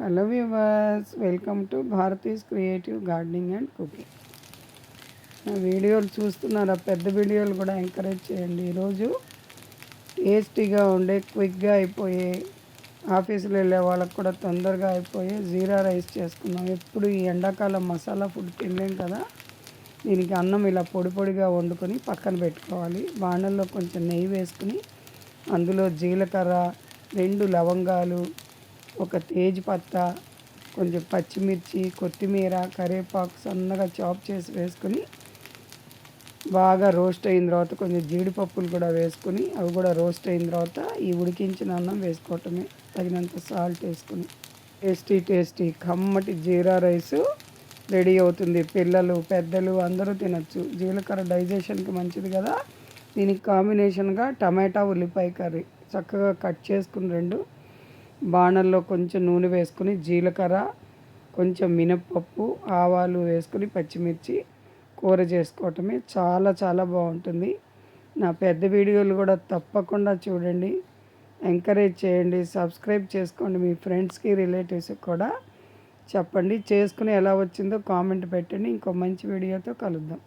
Hello viewers, welcome to Bharati's creative gardening and cooking. నా వీడియోలు చూస్తున్నారా? పెద్ద వీడియోలు కూడా ఎంకరేజ్ చేయండి. ఈరోజు టేస్టీగా ఉండే, క్విక్గా అయిపోయే, ఆఫీసులో వెళ్ళే వాళ్ళకు కూడా తొందరగా అయిపోయే జీరా రైస్ చేసుకున్నాం. ఎప్పుడు ఈ ఎండాకాలం మసాలా ఫుడ్ తినలేం కదా. దీనికి అన్నం ఇలా పొడి పొడిగా వండుకొని పక్కన పెట్టుకోవాలి. బాణల్లో కొంచెం నెయ్యి వేసుకుని అందులో జీలకర్ర, 2 లవంగాలు, ఒక తేజ్పత్తా, కొంచెం పచ్చిమిర్చి, కొత్తిమీర, కరివేపాకు సన్నగా చాప్ చేసి వేసుకొని బాగా రోస్ట్ అయిన తర్వాత కొంచెం జీడిపప్పులు కూడా వేసుకొని అవి కూడా రోస్ట్ అయిన తర్వాత ఈ ఉడికించిన అన్నం వేసుకోవటమే. తగినంత సాల్ట్ వేసుకుని టేస్టీ కమ్మటి జీరా రైసు రెడీ అవుతుంది. పిల్లలు, పెద్దలు అందరూ తినచ్చు. జీలకర్ర డైజెషన్కి మంచిది కదా. దీనికి కాంబినేషన్గా టమాటా, ఉల్లిపాయ కర్రీ చక్కగా కట్ చేసుకుని 2 బాణల్లో కొంచెం నూనె వేసుకుని జీలకర్ర, కొంచెం మినప్పప్పు, ఆవాలు వేసుకుని పచ్చిమిర్చి కూర చేసుకోవటమే. చాలా బాగుంటుంది. నా పెద్ద వీడియోలు కూడా తప్పకుండా చూడండి, ఎంకరేజ్ చేయండి, సబ్స్క్రైబ్ చేసుకోండి. మీ ఫ్రెండ్స్కి, రిలేటివ్స్కి కూడా చెప్పండి. చేసుకుని ఎలా వచ్చిందో కామెంట్ పెట్టండి. ఇంకో మంచి వీడియోతో కలుద్దాం.